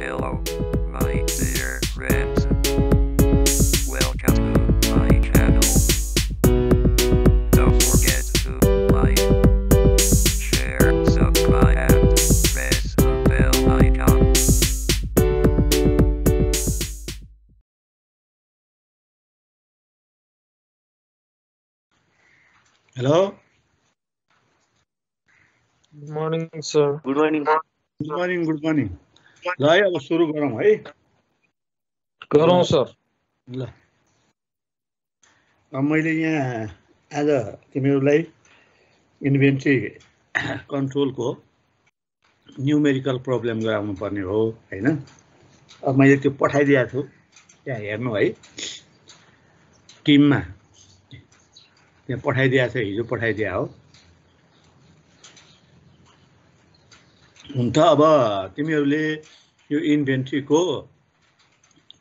Hello, my dear friends. Welcome to my channel. Don't forget to like, share, subscribe, and press the bell icon. Hello. Good morning, sir. Good morning. Good morning. Good morning. ल है अब सुरु गरौँ है गरौँ sir ल अब मैले यहाँ आज तिमीहरूलाई इन्भेन्ट्री कन्ट्रोलको न्युमेरिकल प्रब्लम गराउनु पर्ने हो हैन। अब मैले त्यो पठाइदिएको छु त्यहाँ हेर्नु है टिममा त्यहाँ पठाइदिएको छ हिजो पठाइदिएको हो। हुन्छ अब तिमीहरूले यो इन्भेन्ट्रीको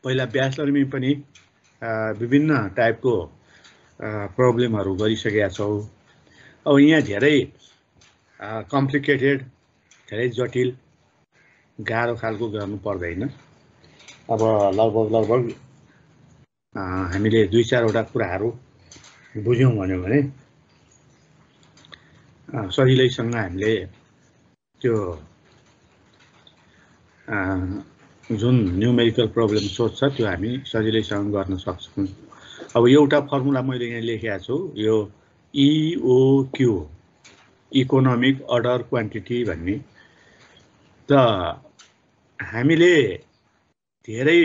पहिला ब्याचलरमै पनि विभिन्न टाइपको प्रब्लमहरू गरिसकेका छौ। अब यहाँ धेरै कम्प्लिकेटेड धेरै जटिल गाह्रो खालको गर्नु पर्दैन। अब लगभग हामीले 2-4 कुराहरू बुझ्यौँ भने सजिलैसँग हामीले त्यो जुन न्युमेरिकल प्रब्लम सोध्छ त्यो हामी सजिलैसँग गर्न सक्छौँ। अब एउटा फर्मुला मैले यहाँ लेखेको छु यो इओक्यू इकोनोमिक अर्डर क्वान्टिटी भन्ने। त हामीले धेरै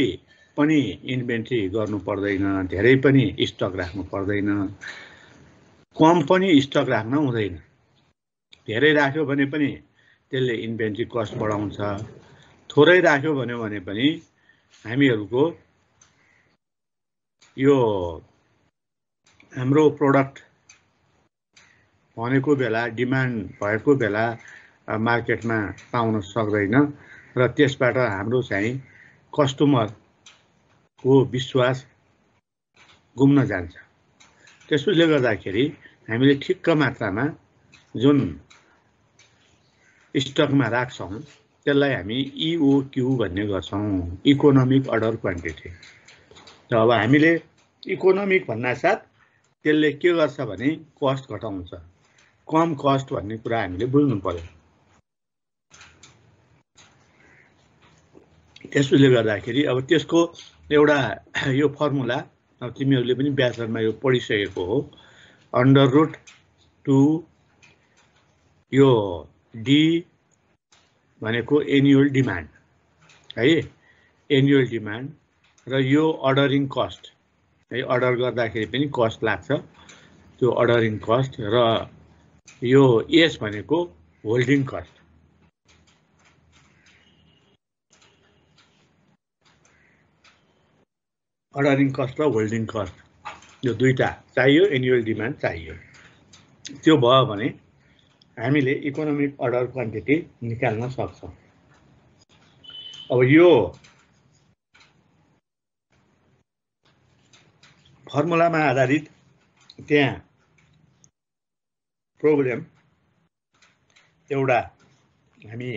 पनि इन्भेन्ट्री गर्नु पर्दैन, धेरै पनि स्टक राख्नु पर्दैन, कम पनि स्टक राख्न हुँदैन। धेरै राख्यो भने पनि त्यसले इन्भेन्ट्री कस्ट बढाउँछ, थोरै राख्यो भने पनि हामीहरूको यो हाम्रो प्रोडक्ट भनेको बेला डिमान्ड भएको बेला मार्केटमा पाउन सक्दैन र त्यसबाट हाम्रो चाहिँ कस्टमरको विश्वास गुम्न जान्छ। त्यसैले गर्दाखेरि हामीले ठिक्क मात्रामा जुन स्टकमा राख्छौँ त्यसलाई हामी इओक्यू भन्ने गर्छौँ, इकोनोमिक अर्डर क्वान्टिटी। त अब हामीले इकोनोमिक भन्नासाथ त्यसले के गर्छ भने कस्ट घटाउँछ, कम कस्ट भन्ने कुरा हामीले बुझ्नु पर्यो। त्यसैले गर्दाखेरि अब त्यसको एउटा यो फर्मुला अब तिमीहरूले पनि ब्याचलरमा यो पढिसकेको हो। √2 यो डी भनेको एनुअल डिमान्ड है, एनुअल डिमान्ड र यो अर्डरिङ कस्ट है, अर्डर गर्दाखेरि पनि कस्ट लाग्छ त्यो अर्डरिङ कस्ट, र यो एस भनेको होल्डिङ कस्ट। अर्डरिङ कस्ट र होल्डिङ कस्ट यो दुईटा चाहियो, एनुअल डिमान्ड चाहियो। त्यो भयो भने हामीले इकोनोमिक अर्डर क्वान्टिटी निकाल्न सक्छौँ। अब यो फर्मुलामा आधारित त्यहाँ प्रोब्लम एउटा हामी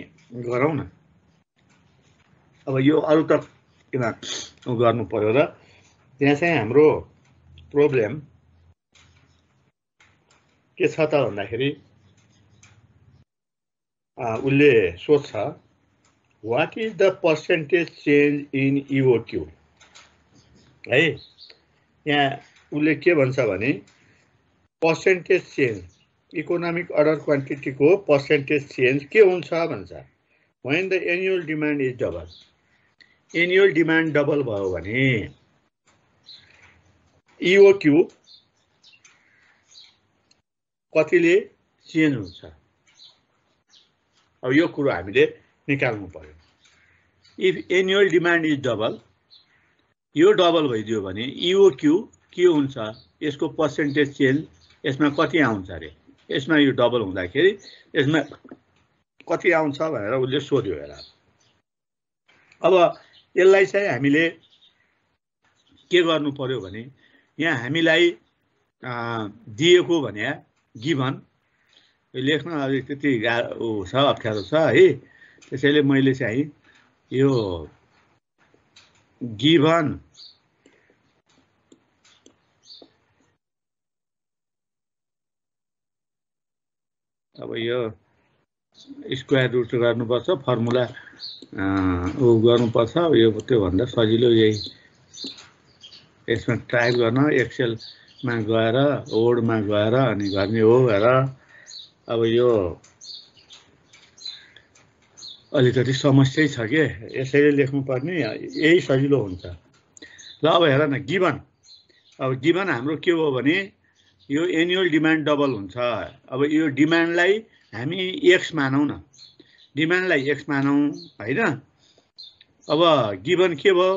गरौँ न। अब यो अरु त किन गर्नु पर्यो र त्यहाँ चाहिँ हाम्रो प्रोब्लम के छ त भन्दाखेरि उसले सोध्छ what is the percentage change in EOQ है। यहाँ उसले के भन्छ भने पर्सेन्टेज चेन्ज इकोनोमिक अर्डर क्वान्टिटीको पर्सेन्टेज चेन्ज के हुन्छ भन्छ। When the annual demand is double, annual demand double भयो भने इओक्यू कतिले चेन्ज हुन्छ। अब यो कुरो हामीले निकाल्नु पर्यो। If annual demand is double, यो डबल भइदियो भने इओक्यू के हुन्छ, यसको पर्सेन्टेज चेन्ज यसमा कति आउँछ अरे, यसमा यो डबल हुँदाखेरि यसमा कति आउँछ भनेर उसले सोध्यो हेर। अब यसलाई चाहिँ हामीले के गर्नु पर्यो भने यहाँ हामीलाई दिएको भने गिभन लेख्न अलिक त्यति गाह्रो छ, अप्ठ्यारो छ है। त्यसैले मैले चाहिँ यो गिभन अब यो स्क्वायर रुट गर्नुपर्छ फर्मुला गर्नुपर्छ यो त्योभन्दा सजिलो यही यसमा ट्राई गर्न एक्सेलमा गएर वर्डमा गएर अनि गर्ने हो र अब यो अलिकति समस्या छ के यसैले लेख्नु पर्ने यही सजिलो हुन्छ ल अब हेर न गिभन अब गिभन हाम्रो के हो भने यो एनुअल डिमान्ड डबल हुन्छ अब यो डिमान्डलाई हामी x मानौं न डिमान्डलाई x मानौं हैन अब गिभन के भयो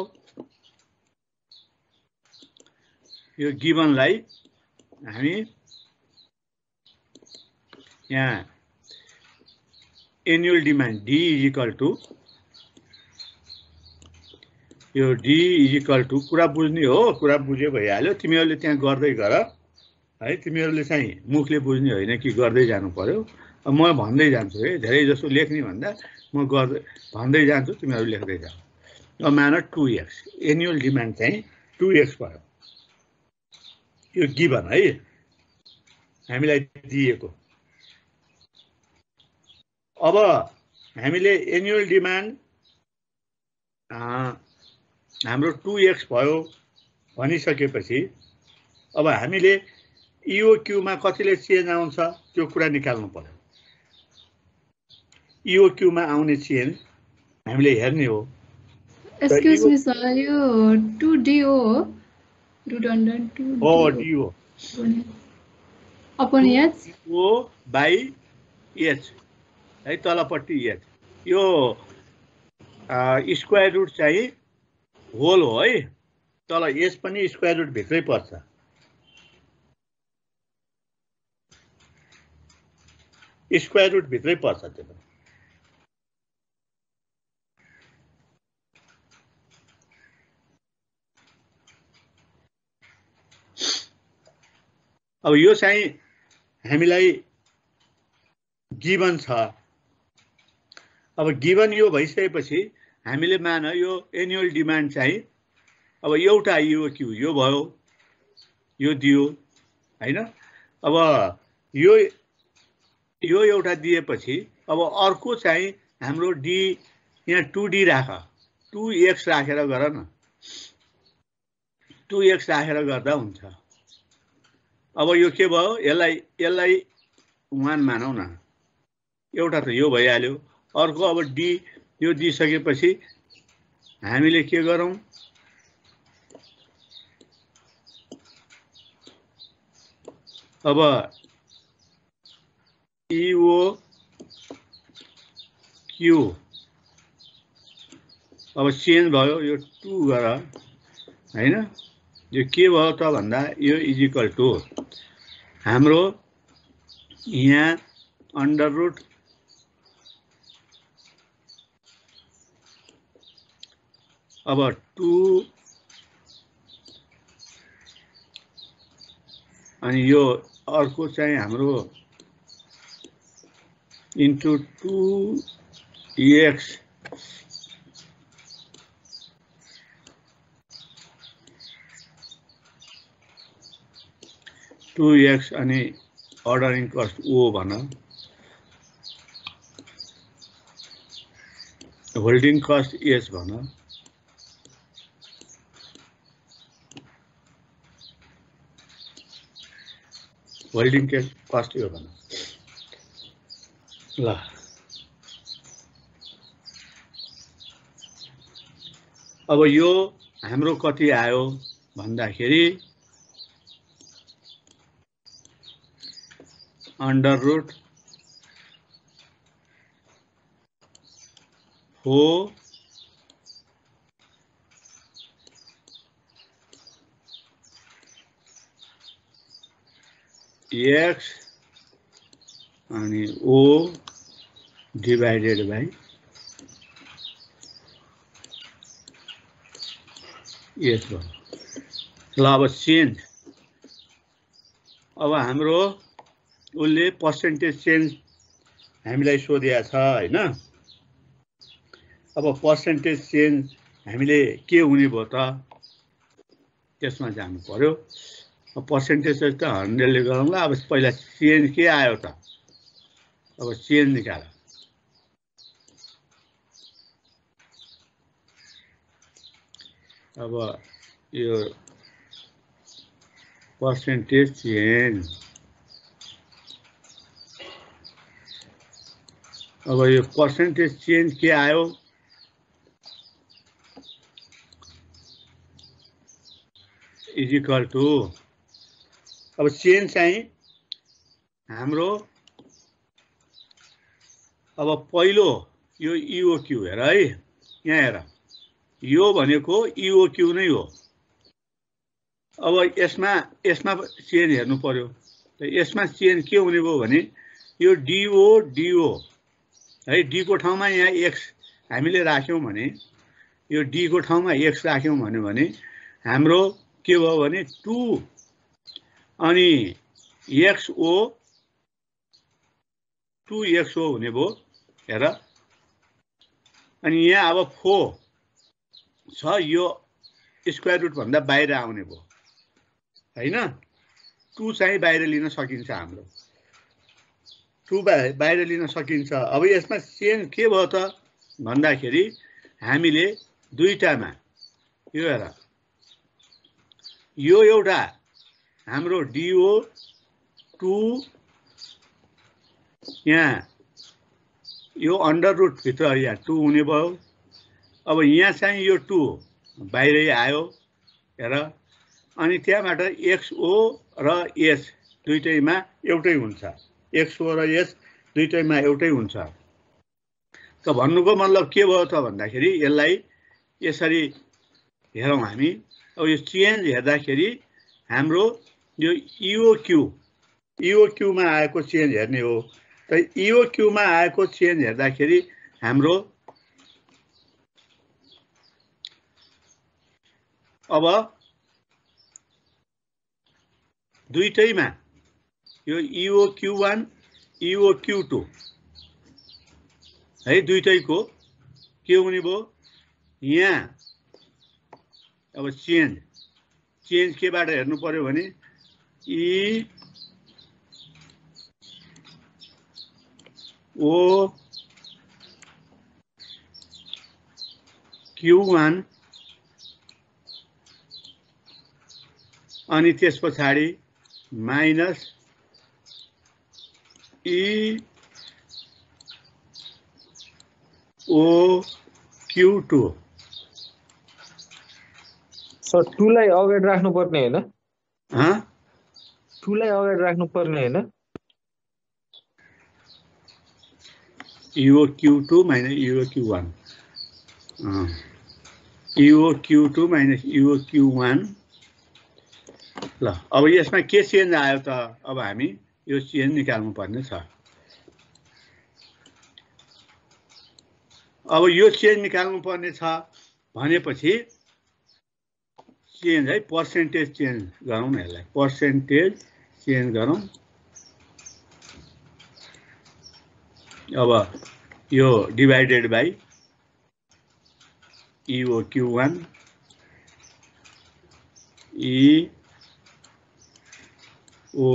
यो गिभनलाई हामी यहाँ एनुअल डिमान्ड d यो d कुरा बुझ्ने हो कुरा बुझ्यो भइहाल्यो तिमीहरूले त्यहाँ गर्दै गर है तिमीहरूले चाहिँ मुखले बुझ्ने होइन कि गर्दै जानु पर्यो अब म भन्दै जान्छु है धेरै जसो लेख्ने भन्दा म गर्दै भन्दै जान्छु तिमीहरू लेख्दै जाऊ अब मान 2x एनुअल डिमान्ड चाहिँ 2x भयो यो गिभन है हामीलाई दिएको अब हामीले एनुअल डिमान्ड हाम्रो 2x भयो भनिसकेपछि अब हामीले EOQ मा कतिले चेन्ज आउँछ त्यो कुरा निकाल्नु पर्यो EOQ मा आउने चेन्ज हामीले हेर्ने हो एक्सक्यूज मी सर यो 2DO redundant 2DO हो DO upon h O by h है तलपट्टि h यो स्क्वायर रुट चाहिँ होल हो है तल h पनि स्क्वायर रुट भित्रै पर्छ स्क्वायर रुट भित्रै पर्छ त्यो अब यो चाहिँ हामीलाई गिभन छ अब गिभन यो भइसकेपछि हामीले मान यो एनुअल डिमान्ड चाहिँ अब एउटा EOQ यो भयो यो दियो हैन अब यो एउटा दिएपछि अब अर्को चाहिँ हाम्रो d यहाँ 2d राख 2x राखेर गर न 2x राखेर गर्दा हुन्छ अब यो के भयो यसलाई 1 मानौ न एउटा त यो भइहाल्यो अर्को अब d यो दिइसकेपछि हामीले के गरौँ अब EOQ अब चेन्ज भयो यो 2 गर हैन यो के भयो त भन्दा यो इक्वल टु हाम्रो यहाँ अंडर रुट अब 2 अनि यो अर्को चाहिँ हाम्रो into 2x अनि अर्डरिङ कस्ट O भन होल्डिङ कस्ट S भन होल्डिङ कस्ट यो भन ल अब यो हाम्रो कति आयो भन्दाखेरि अंडर रुट 4 x अनि O divided by S भयो ल अब चेन्ज अब हाम्रो उसले पर्सेन्टेज चेन्ज हामीलाई सोधेको छ हैन अब पर्सेन्टेज चेन्ज हामीले के हुने भयो त त्यसमा जानु पर्यो पर्सेन्टेज त 100 ले गरौँला अब पहिला चेन्ज के आयो त अब चेन्ज निकाल अब यो पर्सेन्टेज चेन्ज अब यो पर्सेन्टेज चेन्ज के आयो इज इक्वल टु अब चेन्ज चाहिँ हाम्रो अब पहिलो यो इओक्यू हेर है यहाँ हेर यो भनेको इओक्यू नै हो अब यसमा चेन्ज हेर्नु पर्यो त यसमा चेन्ज के हुने भयो भने यो डिओ है डी को ठाउँमा यहाँ एक्स हामीले राख्यौं भने यो डी को ठाउँमा एक्स राख्यौं भने हाम्रो के भयो भने 2 अनि एक्सओ 2xo हुने भयो हेर अनि यहाँ अब 4 छ यो स्क्वायर रुट भन्दा बाहिर आउने भयो हैन 2 चाहिँ बाहिर लिन सकिन्छ हाम्रो 2 बाहिर लिन सकिन्छ अब यसमा चेन्ज के भयो त भन्दाखेरि हामीले दुईटामा यो हेर यो एउटा हाम्रो डिओ 2 यहाँ यो अंडर रुट भित्र यहाँ 2 हुने भयो अब यहाँ चाहिँ यो 2 बाहिरै आयो हेर अनि त्यहाँबाट एक्सओ र एस दुईटैमा एउटै हुन्छ एक्सओ र एस दुईटैमा एउटै हुन्छ त भन्नुको मतलब के भयो त भन्दाखेरि यसलाई यसरी हेरौं हामी अब यो चेन्ज हेर्दाखेरि हाम्रो यो इओक्यू मा आएको चेन्ज हेर्ने हो त इओक्यू मा आएको चेन्ज हेर्दाखेरि हाम्रो अब दुईटैमा यो इओक्यू1 इओक्यू2 है दुईटैको के हुने भयो यहाँ अब चेन्ज केबाट हेर्नु पर्यो भने इ ओ Q1 अनि त्यसपछि माइनस इ ओ Q2 सर 2 लाई अगाडि राख्नु पर्ने हैन 2 लाई अगाडि राख्नु पर्ने हैन EOQ2 minus EOQ1 EOQ2 minus EOQ1 ल अब यसमा के चेन्ज आयो त अब हामी यो चेन्ज निकाल्नु पर्ने छ अब यो चेन्ज निकाल्नु पर्ने छ भनेपछि चेन्ज है पर्सेन्टेज चेन्ज गरौँ न यसलाई पर्सेन्टेज चेन्ज गरौँ अब यो डिवाइडेड बाइ EOQ1 E ओ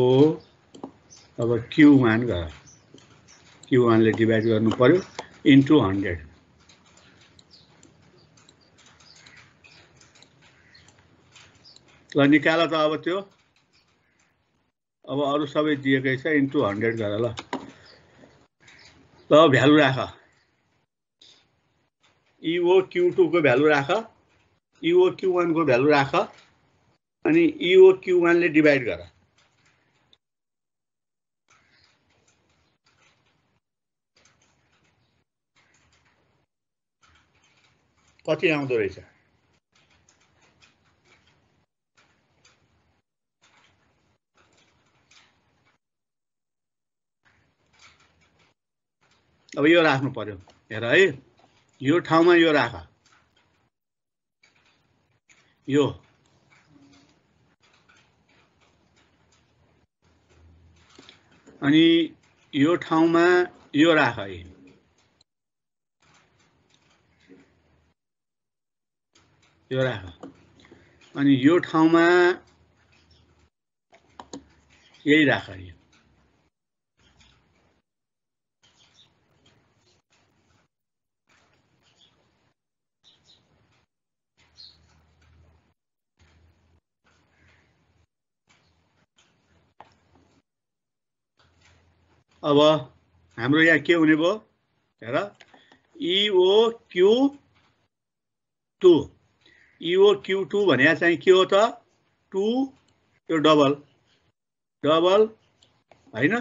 अब Q1 गर Q1 ले डिवाइड गर्नु पर्यो इन्टु 100 ल निकाल त अब त्यो अब अरु सबै दिएकै छ इन्टु 100 गर ल भ्यालु राख EOQ2 को भ्यालु राख EOQ1 को भ्यालु राख अनि EOQ1 ले डिवाइड गर कति आउँदो रहेछ अब यो राख्नु पर्यो हेर है यो ठाउँमा यो राख यो अनि यो ठाउँमा यो राख है यो राख अनि यो ठाउँमा यही राख यो अब हाम्रो यहाँ के हुने भयो हेर EOQ2 EOQ2 भने चाहिँ के हो त 2 यो डबल हैन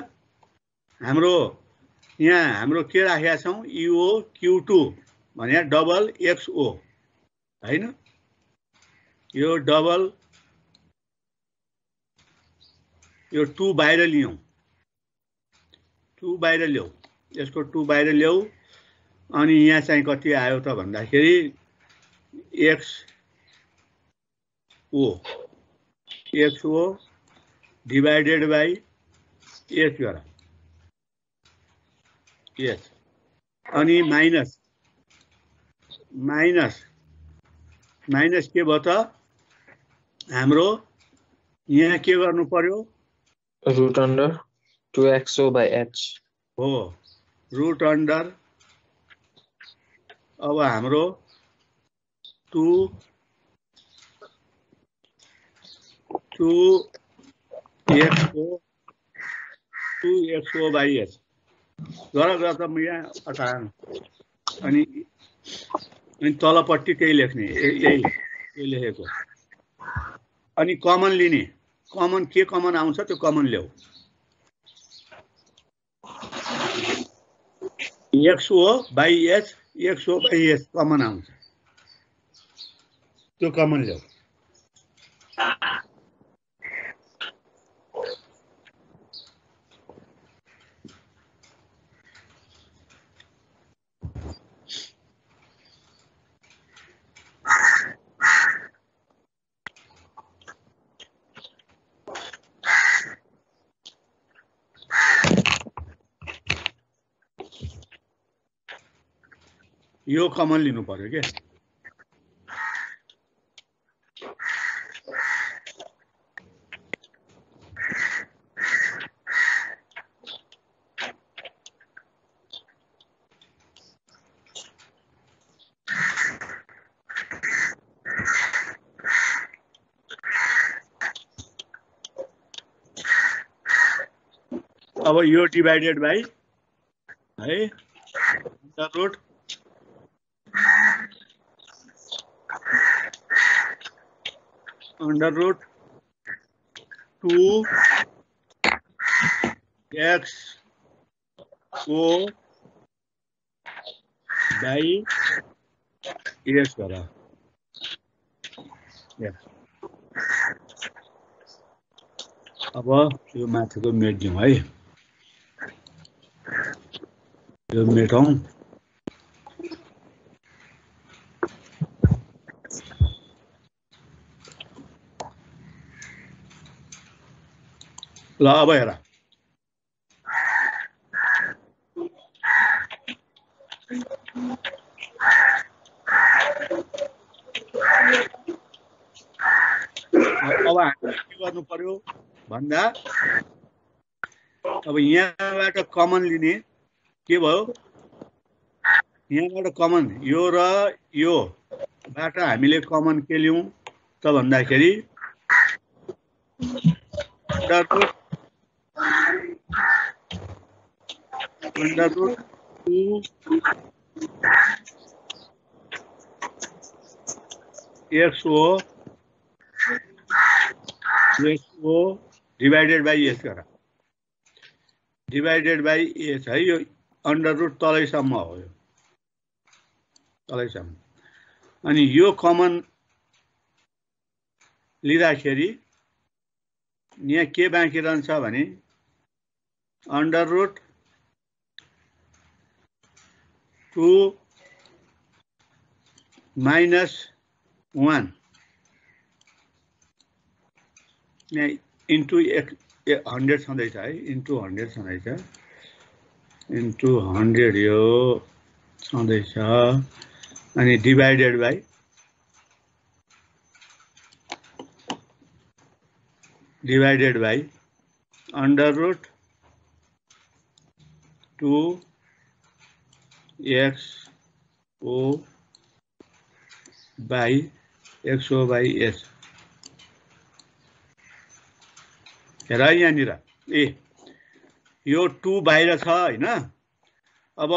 हाम्रो यहाँ हाम्रो के राखेका छौं EOQ2 भने डबल XO हैन यो डबल यो 2 बाहिर लियौं 2 बाहिर ल्याऊ यसको 2 बाहिर ल्याऊ अनि यहाँ चाहिँ कति आयो त भन्दाखेरि XO डिवाइडेड बाइ S गर S अनि माइनस के भयो त हाम्रो यहाँ के गर्नु पर्यो root under 2XO by H हो रूट अन्डर अब हाम्रो 2XO by H गर त म यहाँ हटाउँ अनि तलपट्टि त्यही लेख्ने यही लेखेको अनि कमन लिने कमन के कमन आउँछ त्यो कमन ल्याऊ XO by H कमन आउँछ त्यो कमन ल्याऊ यो कमन लिनु पर्यो के अब यो डिवाइडेड बाइ है root under root 2XO by S गर अब यो माथिको मेट्यौं है यो मेटौं ल अब हेर अब हामीले के गर्नु पर्यो भन्दा अब यहाँबाट कमन लिने के भयो यहाँबाट कमन यो र यो बाट हामीले कमन के लियौं त भन्दाखेरि under root 2XO divided by S गर डिवाइडेड बाइ S है यो अंडर रूट तलैसम्म हो यो तलैसम्म अनि यो कमन लिँदाखेरि यहाँ के बाँकी रहन्छ भने अंडर रूट 2 minus 1 into 100 छँदैछ है into 100 छँदैछ into 100 यो छँदैछ अनि divided by divided by under root 2xo by xo by s हेर यहाँनिर ए यो 2 बाहिर छ हैन अब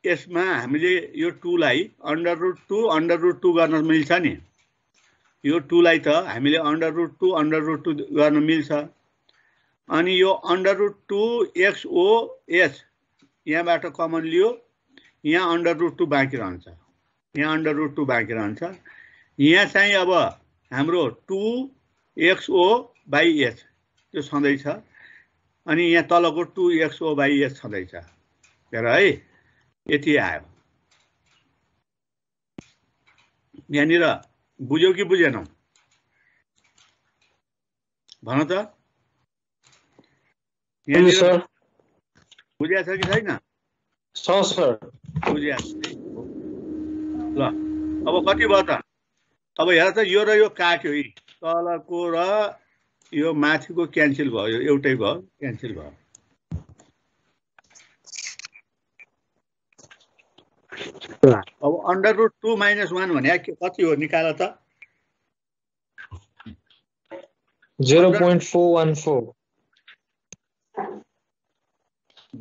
यसमा हामीले यो 2 लाई अंडर रूट 2 गर्न मिल्छ नि यो 2 लाई त हामीले अंडर रूट 2 गर्न मिल्छ अनि यो अंडर रूट 2xos यहाँबाट कमन लियो यहाँ अंडर रूट 2 बाँकी रहन्छ यहाँ अंडर रूट 2 बाँकी रहन्छ यहाँ चाहिँ अब हाम्रो 2xo बाई s त्यो सधैं छ अनि यहाँ तलको 2xo बाई s सधैं छ हेर है यति आयो यहाँनिर बुझ्यौ कि बुझेनौ भन त यहाँनिर बुझ्या छ कि छैन सर बुझ्या ल अब कति भयो त अब हेर त यो र यो काट्यो यी तलको र यो माथिको क्यान्सल भयो एउटै भयो क्यान्सल भयो अब अंडर रूट 2 माइनस 1 भने कति हो निकाल त 0.414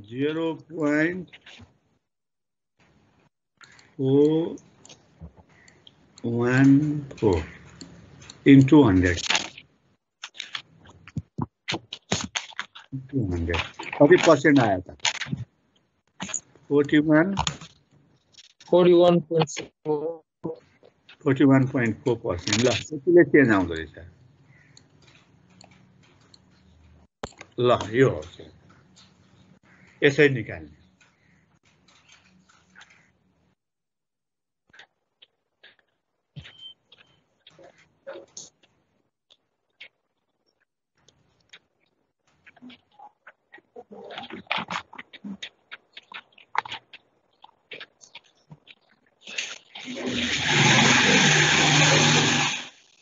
0.414 into 100 कति पर्सेंट आयो त 41.4% ल यतिले चेन्ज आउँदो रहेछ ल यो हो यसै निकाल्ने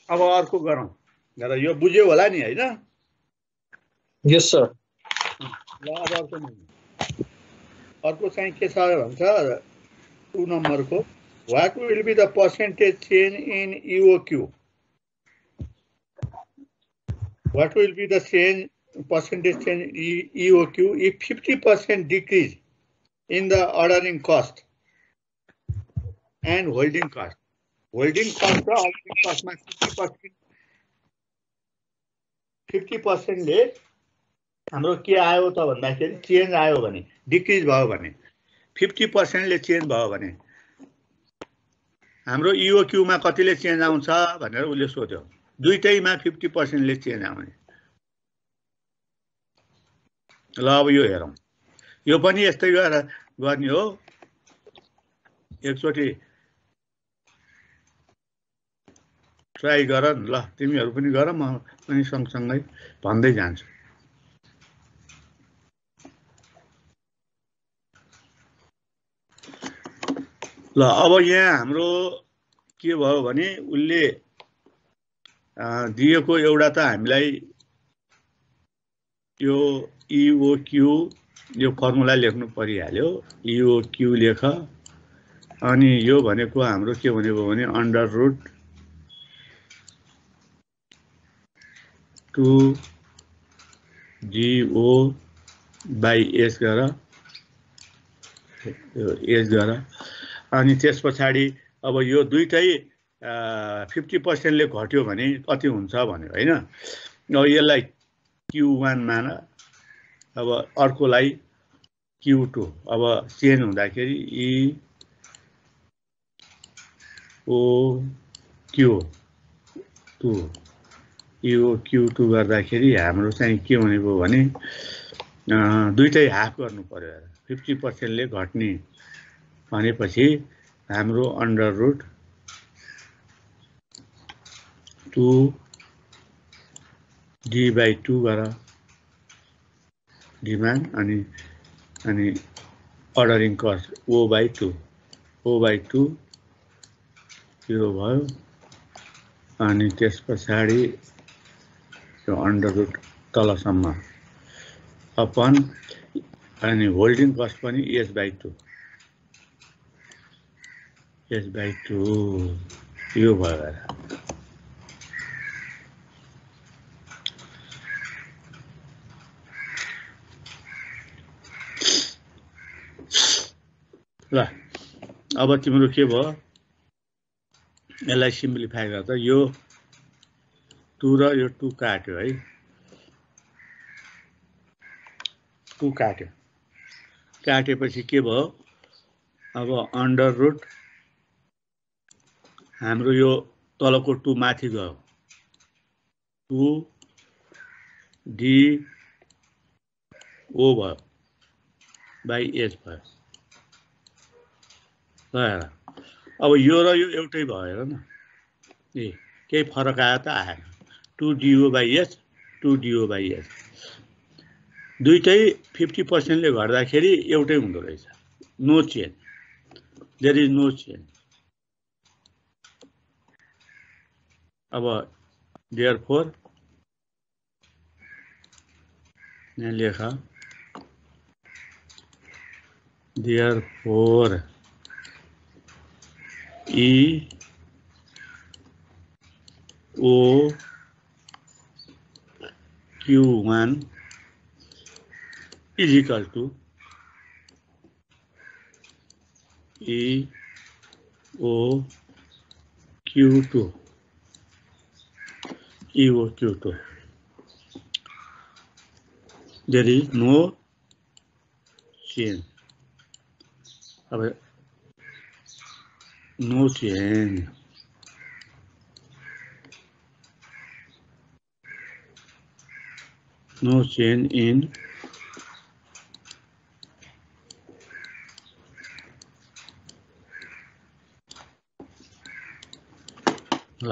अब अर्को गरौँ र यो बुझ्यो होला नि हैन यस सर ल अब अर्को चाहिँ के छ भन्छ 2 नम्बरको what will be the percentage change in EOQ what will be the percentage change in EOQ if 50% decrease in the ordering cost and holding cost र holding cost मा 50% ले हाम्रो के आयो त भन्दाखेरि चेन्ज आयो भने डिक्रिज भयो भने 50% ले चेन्ज भयो भने हाम्रो EOQ मा कतिले चेन्ज आउँछ भनेर उले सोध्यो दुईटैमा 50% ले चेन्ज आउने ल अब यो हेरौं यो पनि यस्तै गर्ने हो एकचोटी ट्राई गर ल तिमीहरु पनि गर म पनि सँगसँगै भन्दै जान्छु ल अब यहाँ हाम्रो के भयो भने उले दिएको एउटा त हामीलाई यो EOQ यो फर्मुला लेख्नु परिहाल्यो EOQ लेख अनि यो भनेको हाम्रो के भनेको भने under root 2GO by S गर S गर अनि त्यसपछि अब यो दुईटै 50% ले घट्यो भने कति हुन्छ भन्यो हैन अब यसलाई Q1 मान अब अर्कोलाई Q2 अब चेन्ज हुँदाखेरि EOQ2 गर्दाखेरि हाम्रो चाहिँ के भनेको भने दुईटै हाफ गर्नु पर्यो 50% ले घट्ने भनेपछि हाम्रो अंडर रूट 2D/2 गर डिमान्ड अनि अर्डरिङ कस्ट O/2 यो भयो अनि त्यसपछि यो अन्डर रुट तलसम्म अपन अनि होल्डिङ कस्ट पनि s/2 s/2 यो भयो ल अब तिम्रो के भयो यसलाई सिम्प्लिफाई गर्दा यो 2 र यो 2 काट्यो है 2 काट्यो काटेपछि के भयो अब अन्डर रुट हाम्रो यो तलको 2 माथि गयो 2 डी ओ भयो बाई एच भयो ल हेर अब यो र यो एउटै भयो हेर न ए केही फरक आयो त आएन 2 DO by h 2 DO by h दुईटै 50% ले गर्दाखेरि एउटै हुँदो रहेछ no change there is no change अब देयरफोर यहाँ लेखा therefore E O Q1 is equal to E O Q2 E O Q2 there is no change अब no change no change in ल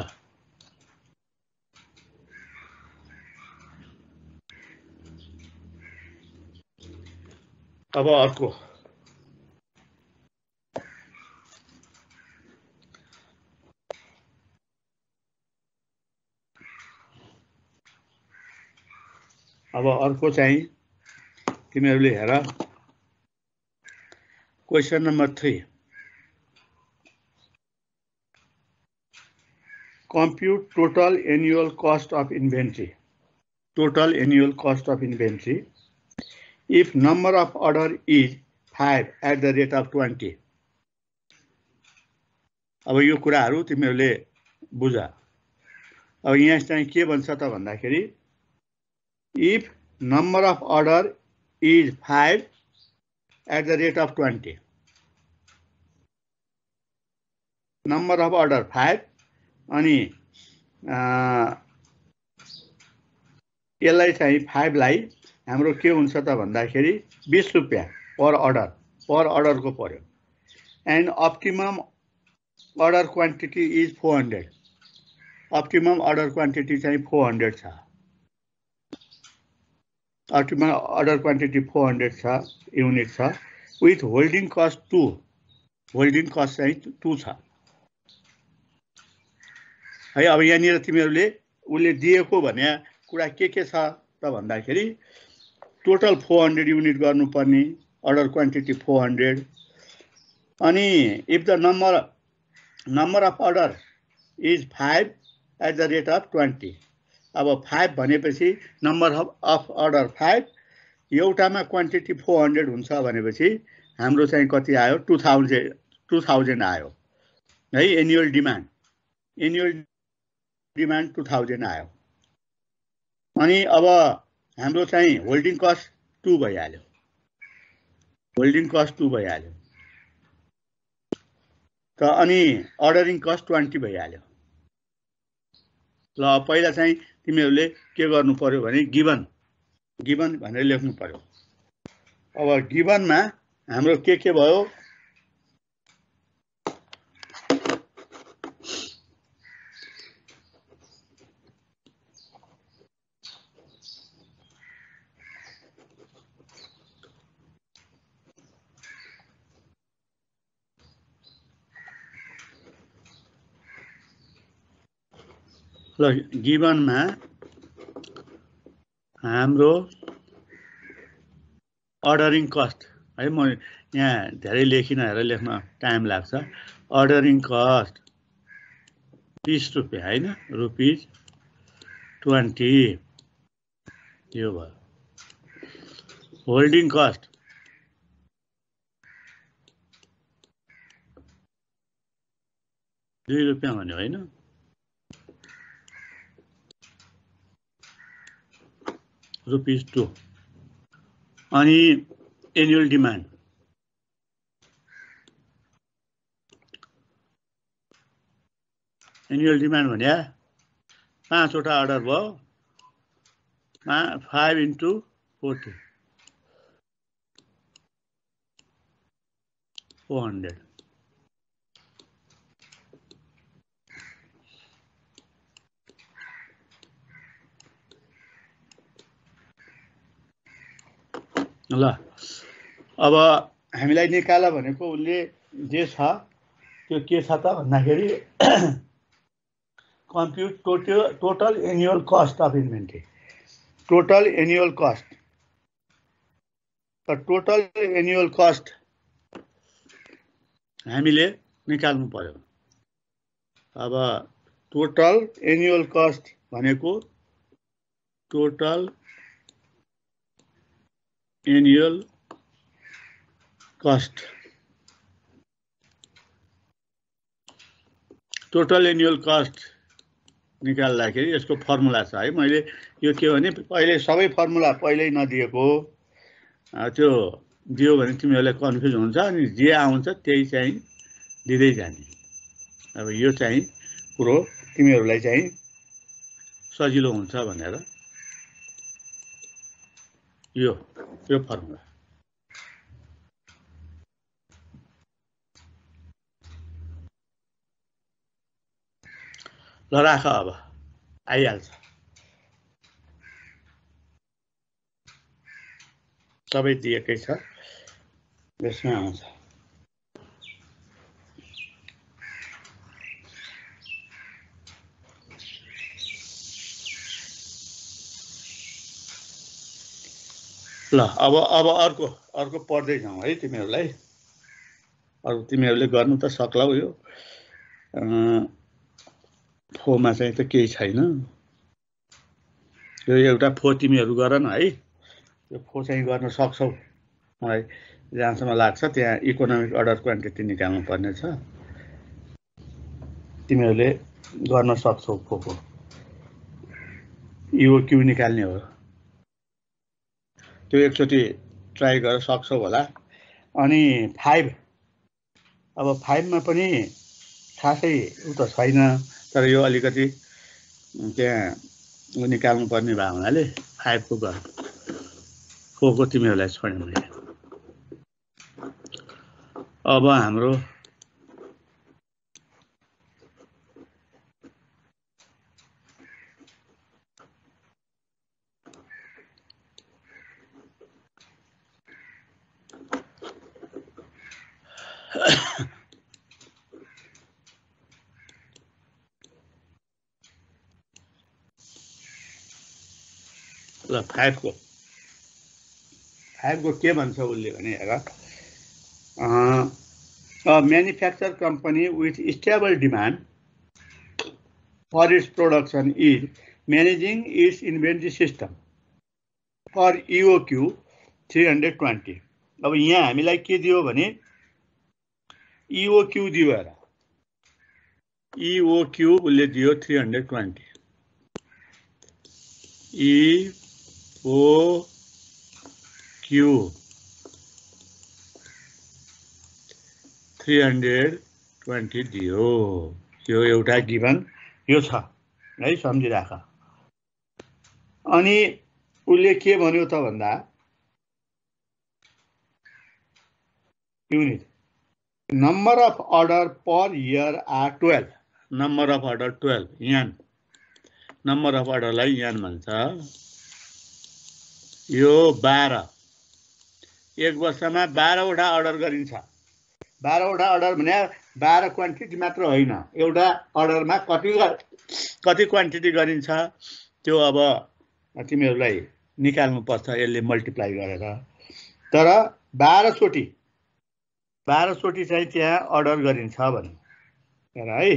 अब अर्को चाहिँ तिमीहरूले हेर question number 3 compute total annual cost of inventory if number of order is 5 at the rate of 20 अब यो कुराहरु तिमीहरूले बुझ अब यहाँ चाहिँ के भन्छ त भन्दाखेरि if number of order is 5 at the rate of 20 number of order 5 अनि यसलाई चाहिँ 5 लाई हाम्रो के हुन्छ त भन्दाखेरि 20 रुपैयाँ पर अर्डर को पर्यो and optimum order quantity is 400 optimum order quantity चाहिँ 400 छ optimum order quantity 400 छ युनिट छ with holding cost 2 holding cost चाहिँ 2 छ है अब यहाँनिर तिमीहरूले उले दिएको भने कुरा के छ त भन्दाखेरि टोटल 400 युनिट गर्नुपर्ने अर्डर क्वान्टिटी 400 अनि if the number of order is 5 at the rate of 20 अब 5 भनेपछि नम्बर अफ अर्डर 5 एउटामा क्वान्टिटी 400 हुन्छ भनेपछि हाम्रो चाहिँ कति आयो 2000 आयो है एनुअल डिमान्ड 2000 आयो अनि अब हाम्रो चाहिँ होल्डिङ कस्ट 2 भइहाल्यो त अनि अर्डरिङ कस्ट 20 भइहाल्यो ल पहिला चाहिँ तिमीहरूले के गर्नु पर्यो भने गिवन भनेर लेख्नु पर्यो अब गिवनमा हाम्रो के भयो ल गिवनमा हाम्रो अर्डरिङ कस्ट है, म यहाँ धेरै लेखिनँ हेरेर लेख्न टाइम लाग्छ। अर्डरिङ कस्ट 20 रुपियाँ होइन, ₹20 यो भयो। होल्डिङ कस्ट ₹2 भन्यो होइन, ₹2। अनि एनुअल डिमान्ड भने 5 वटा अर्डर भयो, 5 × 40 400। ल अब हामीलाई निकाल भनेको उसले जे छ त्यो के छ त भन्दाखेरि कम्प्युट total annual cost of inventory, total annual cost. त टोटल एनुअल कस्ट हामीले निकाल्नु पर्यो। अब टोटल एनुअल कस्ट भनेको total annual cost, total annual cost निकाल्दाखेरि यसको फर्मुला छ है। मैले यो के भने पहिले सबै फर्मुला पहिल्यै नदिएको, त्यो दियो भने तिमीहरूलाई कन्फ्युज हुन्छ, अनि जे आउँछ त्यही चाहिँ दिँदै जाने। अब यो चाहिँ कुरो तिमीहरूलाई चाहिँ सजिलो हुन्छ भनेर यो फर्मुला। ल राख, अब आइहाल्छ, सबै दिएकै छ, यसमा आउँछ। ल अब अर्को पढ्दै जाउँ है तिमीहरूलाई। अरू तिमीहरूले गर्नु त सक्लौ, यो फोमा चाहिँ त केही छैन। यो एउटा फो तिमीहरू गर न है, यो फो चाहिँ गर्न सक्छौ, मलाई जहाँसम्म लाग्छ त्यहाँ इकोनोमिक अर्डर क्वान्टिटी निकाल्नु पर्ने छ, तिमीहरूले गर्न सक्छौ। फोको EOQ निकाल्ने हो, त्यो एकचोटि ट्राई गरेर सक्छौ होला। अनि 5, अब 5 मा पनि खासै उ त छैन, तर यो अलिकति त्यहाँ निकाल्नु पर्ने भयो हुनाले 5 को गर, 4 को तिमीहरूलाई छोडेँ मैले। अब हाम्रो ल 5 को के भन्छ उसले भने हेर, a manufacturer company with stable demand for its production is managing its inventory system for EOQ 320। अब यहाँ हामीलाई के दियो भने EOQ दियो हेर, EOQ उसले दियो 320, EOQ 320 दियो। यो एउटा गिभन यो छ है, सम्झिराख। अनि उसले के भन्यो त भन्दा unit number of order per year are 12, number of order 12 यान, नम्बर अफ अर्डरलाई यान भन्छ। यो 12, एक वर्षमा 12 वटा अर्डर गरिन्छ। 12 वटा अर्डर भने 12 क्वान्टिटी मात्र होइन, एउटा अर्डरमा कति क्वान्टिटी गरिन्छ त्यो अब तिमीहरूलाई निकाल्नुपर्छ यसले मल्टिप्लाई गरेर। तर 12 चोटि चाहिँ त्यहाँ अर्डर गरिन्छ भने है।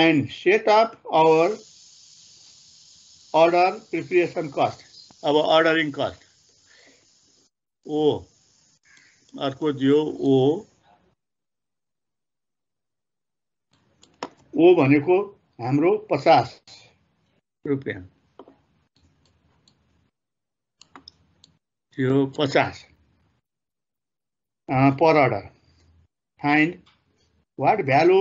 And set up our order preparation cost. अब अर्डरिङ कस्ट ओ अर्को दियो ओ भनेको हाम्रो 50 रुपियाँ यो 50 per order. Find what value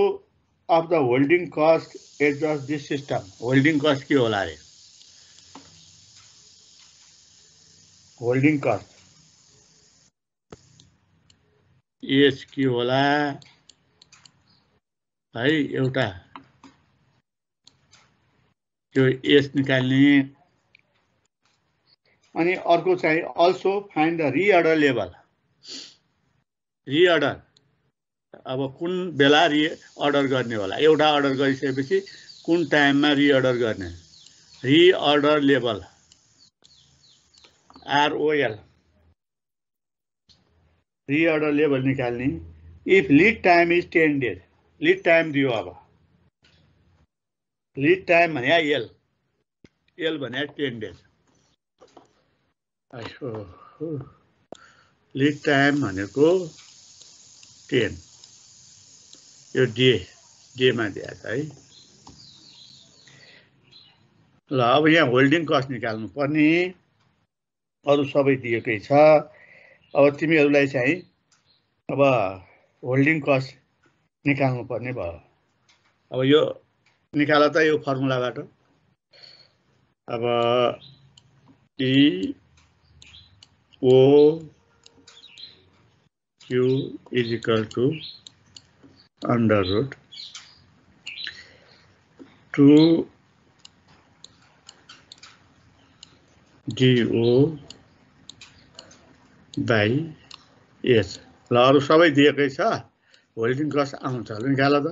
of the holding cost adjust this system. Holding cost के होला रे? होल्डिङ कस्ट एस के होला है? एउटा त्यो एस निकाल्ने। अनि अर्को चाहिँ also find the reorder level. Reorder अब कुन बेला रिअर्डर गर्ने होला? एउटा अर्डर गरिसकेपछि कुन टाइममा रिअर्डर गर्ने? Reorder level ROL reorder level निकाल्ने। If lead time is 10 days. Lead time दियो। अब लिड टाइम भने एल भने 10 डेज। लिड टाइम भनेको 10 यो डेमा दिएको छ है। ल अब यहाँ होल्डिङ कस्ट निकाल्नु पर्ने। अरु सबै दिएकै छ। अब तिमीहरूलाई चाहिँ अब होल्डिङ कस्ट निकाल्नु पर्ने भयो। अब यो निकाल त यो फर्मुलाबाट। अब E O Q is equal to under root 2 DO by S। ल अरु सबै दिएकै छ। होल्डिङ कस्ट आउँछ निकाल त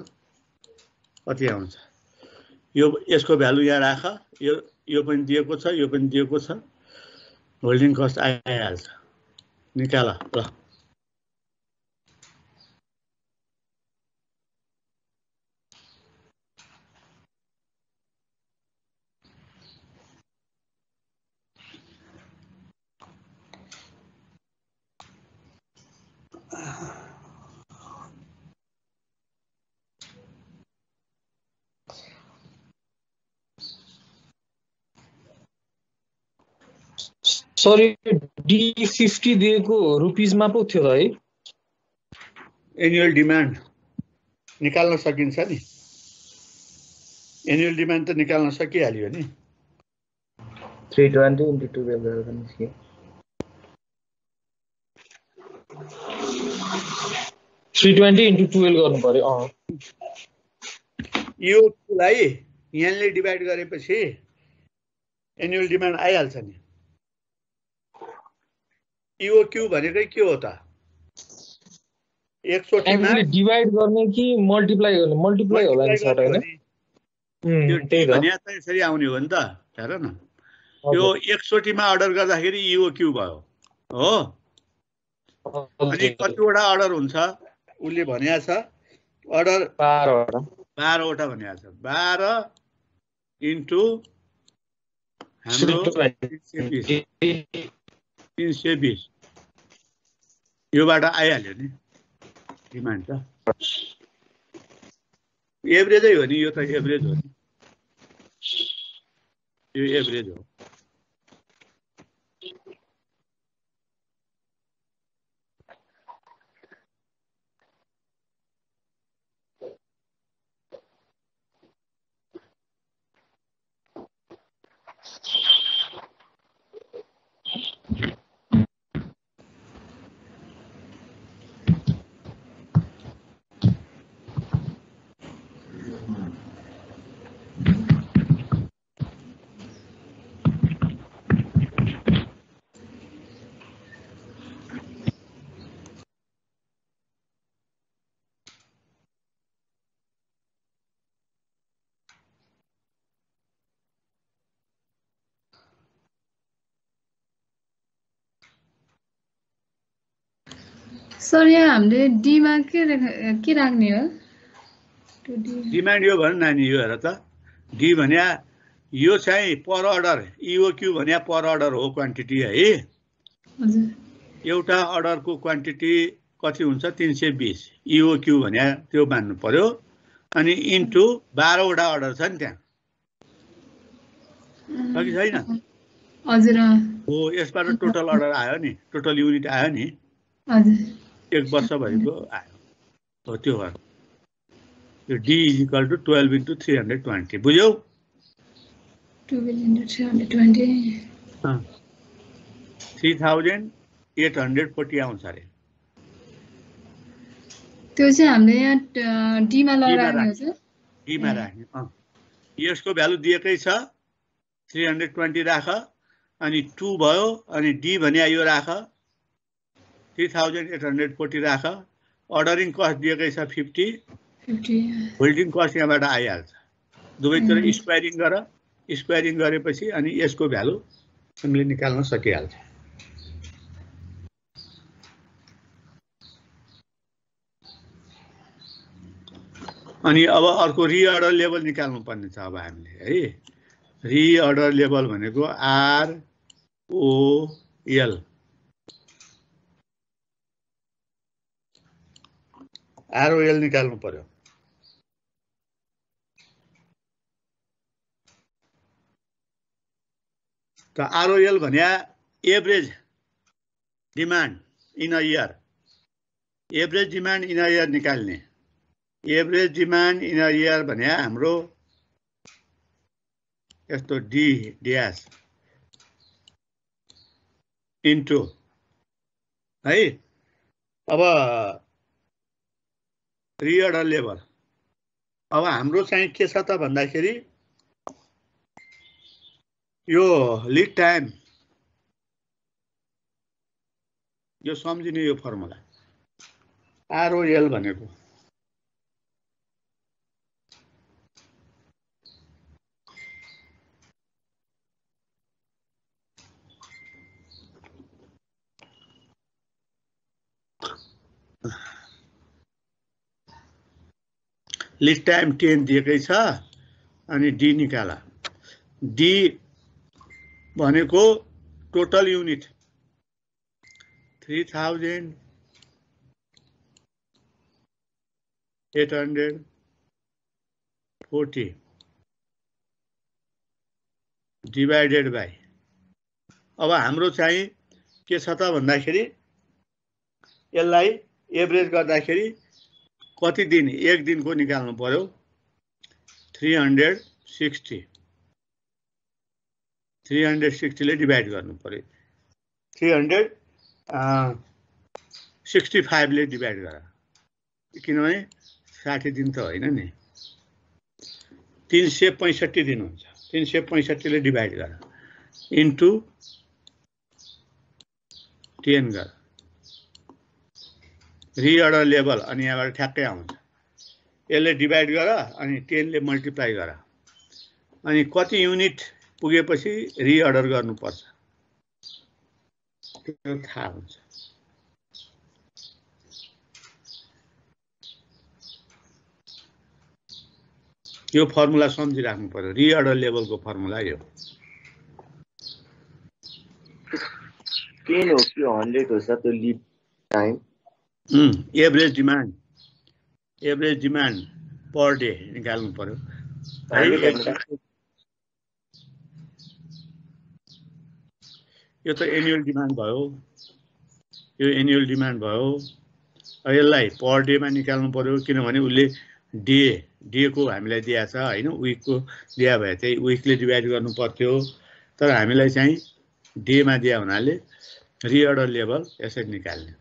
कति आउँछ? यो यसको भ्यालु यहाँ राख। यो पनि दिएको छ, यो पनि दिएको छ। होल्डिङ कस्ट आइहाल्छ। निकाल ल। सरी D50 दिएको रुपिसमा पो थियो है? एनुअल डिमान्ड निकाल्न सकिन्छ नि। एनुअल डिमान्ड त निकाल्न सकिहाल्यो नि। 320 into 12 गरेर निस्क्यो। 320 into 12 गर्नु पर्यो। यो लाई यहाँले डिभाइड गरेपछि एनुअल डिमान्ड आइहाल्छ नि। EOQ भनेकै के हो त? 100 मा डिभाइड गर्ने कि मल्टिप्लाई गर्ने? मल्टिप्लाई होला नि सर हैन? त्यही भने त यसरी आउने हो नि त। हेर न यो 100 मा अर्डर गर्दाखेरि EOQ भयो हो। अनि कतिवटा अर्डर हुन्छ उले भनेको छ अर्डर 12 वटा भनेको छ। 12 इन्टु हाम्रो 320 योबाट आइहाल्यो नि डिमान्ड त। एभरेजै हो नि यो त। एभरेज हो नि यो। एभरेज हो। सर यहाँ हामीले डीमा के राख्ने हो टु डी डिमान्ड यो भने नानी यो हेर त डी भने यो चाहिँ पर अर्डर इओक्यू भने पर अर्डर हो क्वान्टिटी है हजुर एउटा अर्डरको क्वान्टिटी कति हुन्छ 320 इओक्यू भने त्यो मान्नु पर्यो अनि इन्टु 12 वटा अर्डर छ नि त्यहाँ कि छैन हजुर हो यसबाट टोटल अर्डर आयो नि टोटल युनिट आयो नि हजुर 1 वर्ष भएको आयो हो त्यो हो यो डी इक्वल टु 12 इन्टु 320 बुझ्यौ 12 into 320 3840 आउँछ अरे त्यो चाहिँ हामीले यहाँ डीमा लगाउने हो सर डीमा राख्ने यसको भ्यालु दिएकै छ 320 राख अनि 2 भयो अनि डी भने यो राख 3840 राख अर्डरिङ कस्ट दिएकै छ 50 होल्डिङ कस्ट यहाँबाट आइहाल्छ दुवैतिर स्क्वायरिङ गर स्क्वायरिङ गरेपछि अनि यसको भ्यालु हामीले निकाल्न सकिहाल्छ अनि अब अर्को रिअर्डर लेभल निकाल्नु पर्ने छ अब हामीले है रिअर्डर लेभल भनेको आर ओ एल आरओएल निकाल्नु पर्यो त आरओएल भन्या average demand in a year average demand in a year निकाल्ने average demand in a year भन्या हाम्रो यस्तो डी ड्यास इन्टु है अब रिअर्डर लेभल अब हाम्रो चाहिँ के छ त भन्दाखेरि यो लिड टाइम यो सम्झिने यो फर्मुला आरओएल भनेको लिड टाइम 10 दिएकै छ अनि डी निकाला डी भनेको टोटल युनिट 3840 डिवाइडेड बाई अब हाम्रो चाहिँ के छ त भन्दाखेरि यसलाई एभरेज गर्दाखेरि कति दिन एक दिनको निकाल्नु पर्यो 360 ले डिवाइड गर्नु पर्यो 365 ले डिवाइड गर किनभने 60 दिन त होइन नि 365 दिन हुन्छ 365 ले डिवाइड गर इन्टु 10 गर रिअर्डर लेभल अनि यहाँबाट ठ्याक्कै आउँछ यसले डिवाइड गर अनि 10 ले मल्टिप्लाई गर अनि कति युनिट पुगेपछि रिअर्डर गर्नुपर्छ त्यो थाहा हुन्छ यो फर्मुला सम्झिराख्नु पर्यो रिअर्डर लेभलको फर्मुला यो 10 हो कि 100 हो सर त्यो lead time average demand per day निकाल्नु पर्यो यो त एनुअल डिमान्ड भयो यो एनुअल डिमान्ड भयो यसलाई पर डेमा निकाल्नु पर्यो किनभने उसले डे को हामीलाई दिएको छ हैन विकको दिया भए चाहिँ विकले डिवाइड गर्नु पर्थ्यो तर हामीलाई चाहिँ डेमा दिया हुनाले रिअर्डर लेभल यसरी निकाल्ने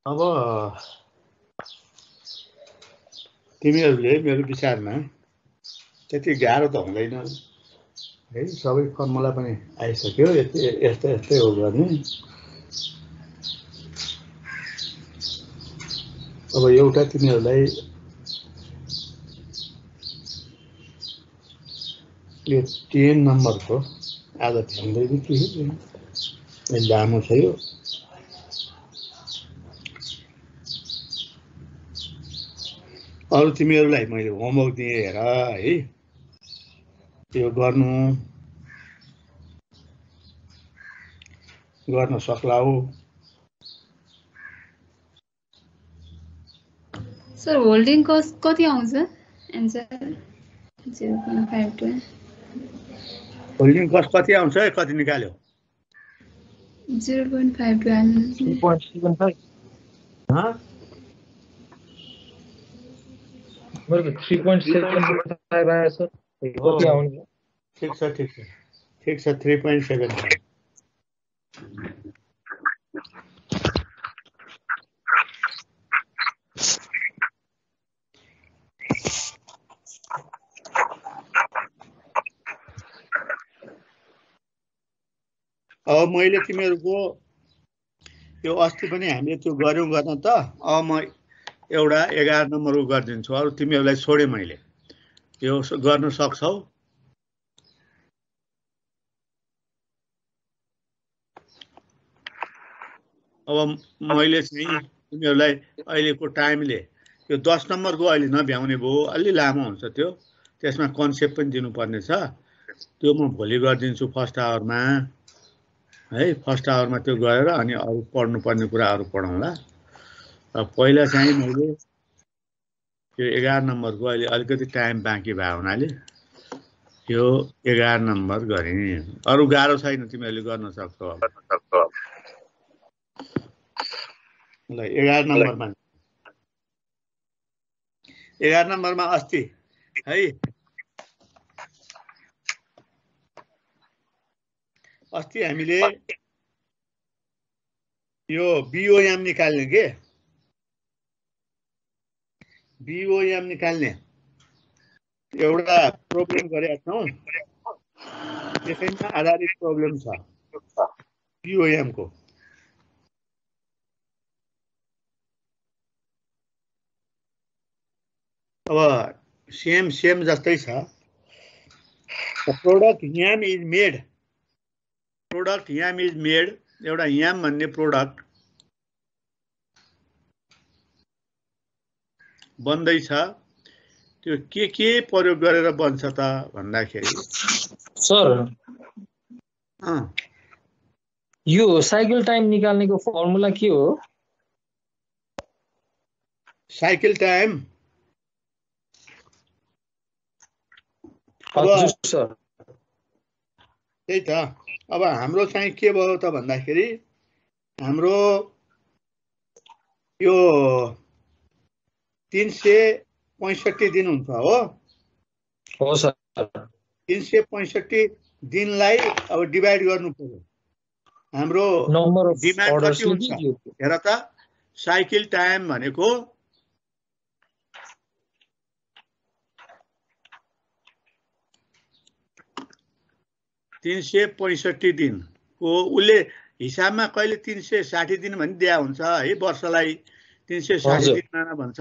अब तिमीहरूले मेरो विचारमा त्यति गाह्रो त हुँदैन है, सबै फर्मुला पनि आइसक्यो, यस्तै हो गर्ने। अब एउटा तिमीहरूलाई यो 10 नम्बरको आदत ध्यानदैन कि लामो छ यो। अरू तिमीहरूलाई मैले होमवर्क दिएँ हेर है, त्यो गर्न सक्लाऊ। सर होल्डिङ कस्ट कति आउँछ एन्सर? 0.52 होल्डिङ कस्ट कति आउँछ? कति निकाल्यो? 0.52 3.75 मेरो 3.75 आयो सर। कति आउने? ठिक छ 3.75। अब मैले तिमीहरूको यो अस्ति पनि हामीले त्यो गऱ्यौँ गर्न त। अब म एउटा 11 नम्बरको गरिदिन्छु, अरू तिमीहरूलाई छोडेँ मैले। यो गर्न सक्छौ? अब मैले चाहिँ तिमीहरूलाई अहिलेको टाइमले यो 10 नम्बरको अहिले नभ्याउने भयो, अलि लामो हुन्छ त्यो, त्यसमा कन्सेप्ट पनि दिनुपर्ने छ। त्यो म भोलि गरिदिन्छु फर्स्ट आवरमा है। फर्स्ट आवरमा त्यो गरेर अनि अरू पढ्नुपर्ने कुराहरू पढाउँला। पहिला चाहिँ मैले यो 11 नम्बरको अहिले अलिकति टाइम बाँकी भयो हुनाले यो 11 नम्बर गरेँ। अरू गाह्रो छैन, तिमीहरूले गर्न सक्छौ। ल 11 नम्बरमा अस्ति है, अस्ति हामीले यो BOM निकाल्ने के, BOM निकाल्ने एउटा प्रब्लम गरेका छौँ। त्यसैमा आधारित प्रब्लम छ BOM को। अब सेम जस्तै छ। प्रोडक्ट याम इज मेड, एउटा याम भन्ने प्रोडक्ट बन्दैछ। त्यो के प्रयोग गरेर बन्छ त भन्दाखेरि सर यो साइकल टाइम निकाल्नेको फर्मुला के हो? साइकल टाइम हजुर सर त्यही त। अब हाम्रो चाहिँ के भयो त भन्दाखेरि हाम्रो यो 365 दिन हुन्छ हो सर। 365 दिनलाई अब डिभाइड गर्नु पर्यो। हाम्रो नम्बर अफ डिमान्ड अर्डर्स कति हुन्छ हेर त। साइकल टाइम भनेको 365 दिनको उसले हिसाबमा कहिले 360 दिन भनी दिया हुन्छ है, वर्षलाई 360 दिन माना भन्छ।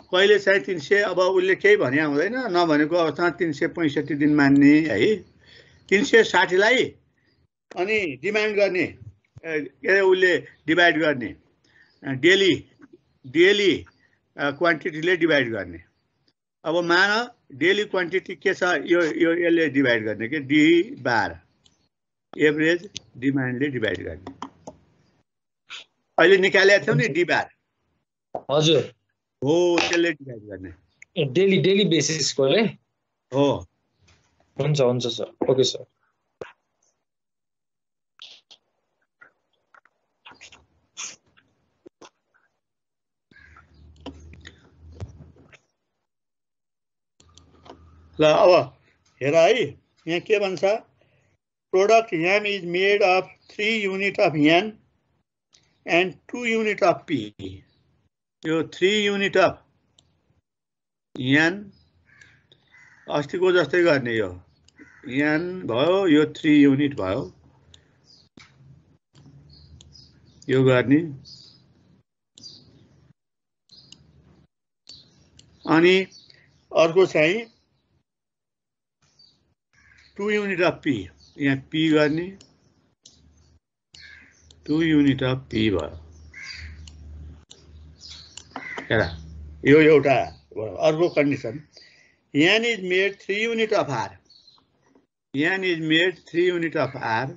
कहिले चाहिँ 300, अब उसले केही भने हुँदैन, नभनेको अवस्थामा 365 दिन मान्ने है। 360 लाई अनि डिमान्ड गर्ने के अरे उसले डिभाइड गर्ने, डेली क्वान्टिटीले डिभाइड गर्ने। अब मान डेली क्वान्टिटी के छ, यो यसले डिभाइड गर्ने के डी बार, एभरेज डिमान्डले डिभाइड गर्ने। अहिले निकालेको थियौ नि डी बार, हजुर हो त्यसले डिभाइड गर्ने। डेली बेसिसकोले हो। हुन्छ सर। Okay sir. ल अब हेर है, यहाँ के भन्छ, product yam is made of 3 unit of यान एन्ड 2 युनिट अफ पी। यो 3 युनिट अफ n अस्तिको जस्तै गर्ने यो n भयो यो 3 युनिट भयो यो गर्ने अनि अर्को चाहिँ 2 युनिट अफ p यहाँ p गर्ने 2 युनिट अफ p भयो हेरा यो एउटा अर्को condition n is made 3 unit of r n is made 3 unit of r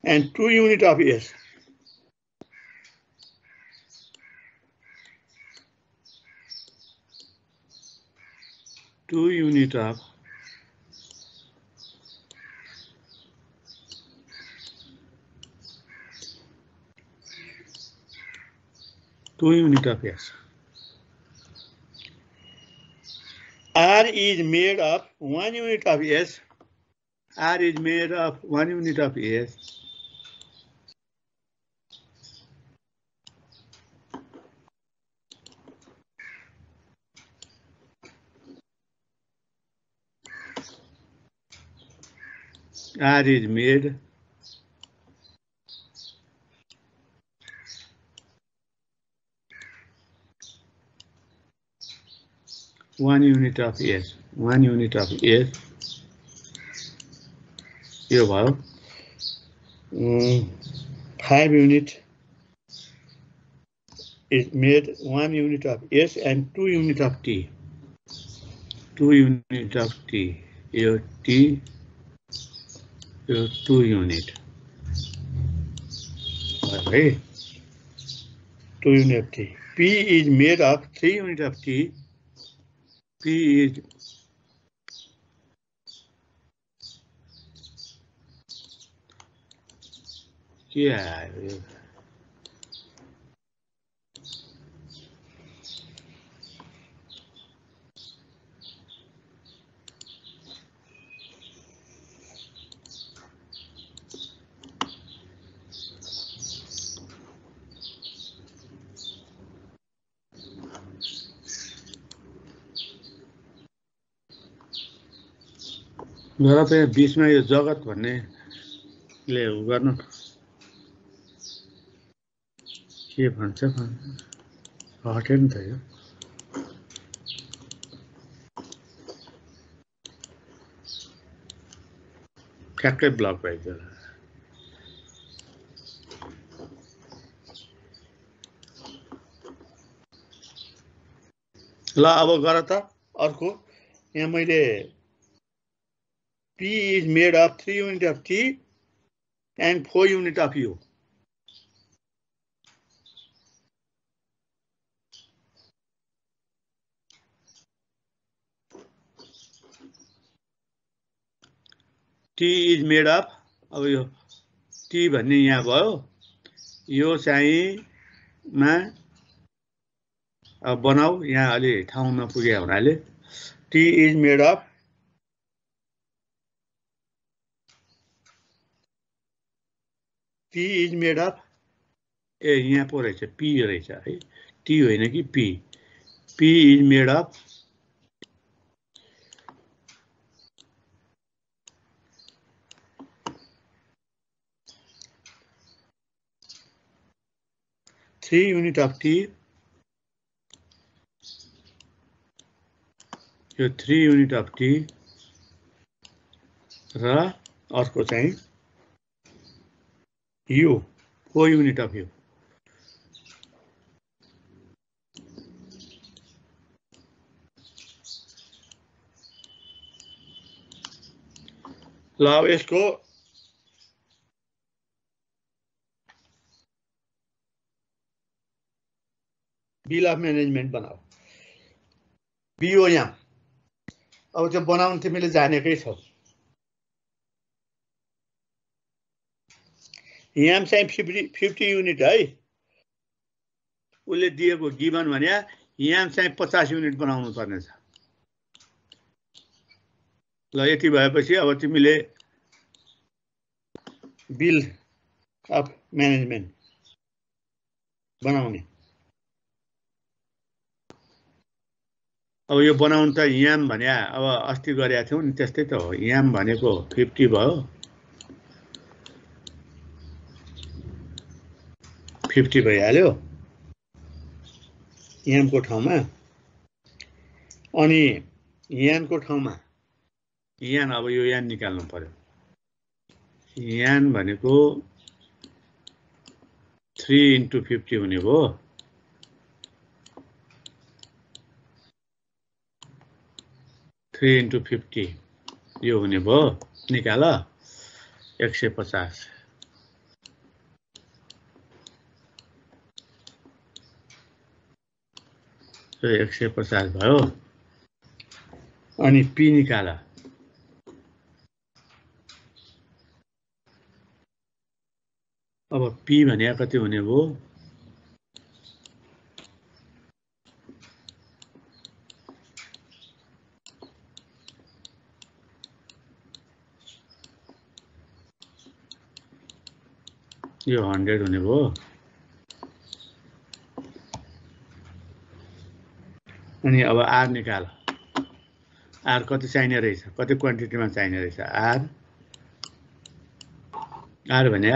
and 2 unit of s. Two unit of s. R is made of 1 unit of s. R is made of 1 unit of s. R is made one unit of s. 1 unit of s. यो भयो 5 unit is made 1 unit of s and 2 unit of t. 2 unit of t. Your t. Your 2 unit. Okay. 2 unit of t. P is made of 3 unit of t. P is yeah. मेरा तो बीच में ये जगत भन्ने ले गर्नु के भन्छ हटे नि त यो ठ्याक्कै ब्लक भइदियो ल अब गर त अर्को यहाँ मैले P is made of 3 unit of T and 4 unit of U. T is made of, अब यो T भन्ने यहाँ भयो यो चाहिँ मा अब बनाऊ यहाँ अलि ठाउँ नपुगे हुनाले T is made of P is made of ए यहाँ पो रहेछ P रहेछ है T होइन कि P. P is made of three unit of T. यो 3 unit of T र अर्को चाहिँ U 4 unit of U. ल अब यसको बिल अफ म्यानेजमेन्ट बनाऊ बिओ यहाँ अब त्यो बनाउन तिमीले जानेकै छौ यहाँ चाहिँ 50 युनिट है उसले दिएको गिभन भने यहाँ चाहिँ 50 युनिट बनाउनु पर्ने छ ल यति भएपछि अब तिमीले बिल अफ म्यानेजमेन्ट बनाउने। अब यो बनाउनु त याम भने अब अस्ति गरेका थियौँ नि त्यस्तै त हो। याम भनेको 50 भयो, 50 भइहाल्यो यामको ठाउँमा। अनि यानको ठाउँमा यान, अब यो यान निकाल्नु पर्यो। यान भनेको 3 into 50 हुने भयो। into 50 यो हुने भयो, निकाल 150। यो 150 भयो। अनि पी निकाल। अब पी भने कति हुने भयो? यो 100 हुने भयो। अनि अब आर निकाल। आर कति चाहिने रहेछ, कति क्वान्टिटीमा चाहिने रहेछ? आर भने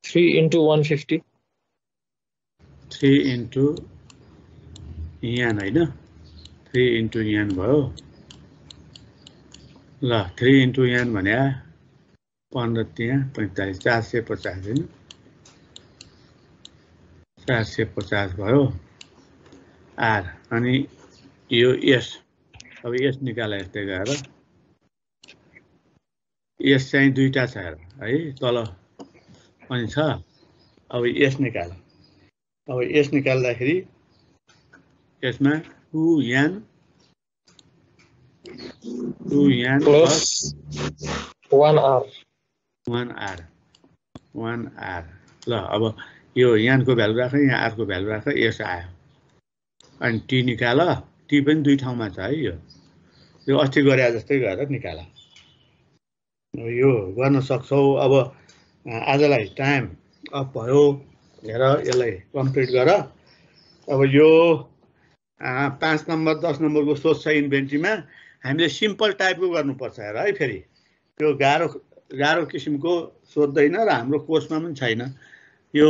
3 into 150। 3 into यान होइन, 3 into यान भयो। ल 3 into यान भने 15 त्यहाँ 45, 450 होइन, 450 भयो आर। अनि यो एस, अब एस निकाल। यस्तै गएर एस चाहिँ दुईटा छ है तल अनि छ। अब एस निकाल। अब एस निकाल्दाखेरि यसमा 2 यान प्लस 1 आर। 1 आर। ल अब यो यानको भ्यालु राख, यहाँ आरको भ्यालु राख, एस आयो। अनि टी निकाल। टी पनि दुई ठाउँमा छ है। यो अस्ति गरे जस्तै गरेर निकाल। यो गर्न सक्छौ। अब आजलाई टाइम अफ भयो, हेर यसलाई कम्प्लिट गर। अब यो 5 नम्बर 10 नम्बरको सोध्छ इन्भेन्ट्रीमा, हामीले सिम्पल टाइपको गर्नुपर्छ हेर है। फेरि त्यो गाह्रो किसिमको सोध्दैन र हाम्रो कोर्समा पनि छैन। यो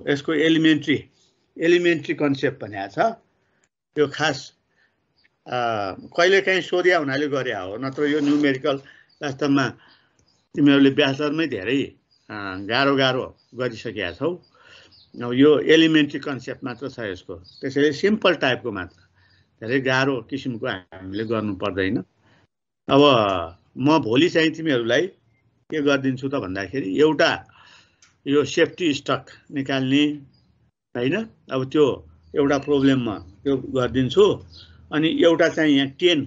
यसको एलिमेन्ट्री कन्सेप्ट भनेको छ। यो खास कहिलेकाहीँ सोधिया हुनाले गरे हो, नत्र यो न्युमेरिकल वास्तवमा तिमीहरूले ब्याचलरमै धेरै गाह्रो गरिसकेका छौ। अब यो एलिमेन्ट्री कन्सेप्ट मात्र छ यसको, त्यसैले सिम्पल टाइपको मात्र, धेरै गाह्रो किसिमको हामीले गर्नु पर्दैन। अब म भोलि चाहिँ तिमीहरूलाई के गरिदिन्छु त भन्दाखेरि एउटा यो सेफ्टी स्टक निकाल्ने हैन। अब त्यो एउटा प्रब्लममा त्यो गरिदिन्छु। अनि एउटा चाहिँ यहाँ 10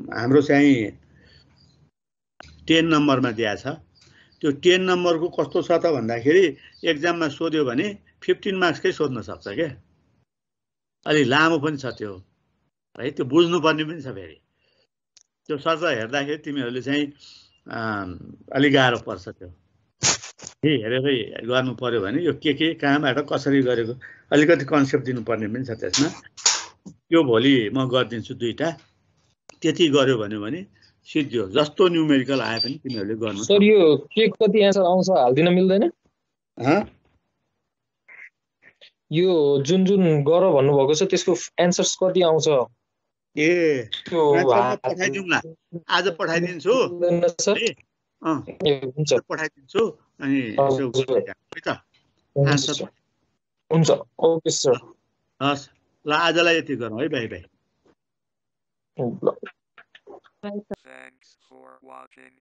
हाम्रो चाहिँ 10 नम्बरमा दिएको छ। त्यो 10 नम्बरको कस्तो छ त भन्दाखेरि एक्जाममा सोध्यो भने 15 मार्क्सकै सोध्न सक्छ के। अलि लामो पनि छ त्यो है, त्यो बुझ्नुपर्ने पनि छ। फेरि त्यो सर्च हेर्दाखेरि तिमीहरूले चाहिँ अलि गाह्रो पर्छ। त्यो हेरेरै गर्नु पर्यो भने यो के कहाँबाट कसरी गरेको अलिकति कन्सेप्ट दिनुपर्ने पनि छ त्यसमा। त्यो भोलि म गरिदिन्छु दुईटा। त्यति गर्यो भने सिद्धियो। जस्तो न्युमेरिकल आए पनि तिमीहरूले गर्नु। सर यो के कति एन्सर आउँछ हाल्दिन मिल्दैन? यो जुन गर भन्नुभएको छ त्यसको एन्सर्स कति आउँछ? ए पठाइदिउँला, आज पठाइदिन्छु सर। हुन्छ पठाइदिन्छु। अनि हुन्छ ओके सर। हस् ल आजलाई यति गरौँ है। By by. Thanks for watching.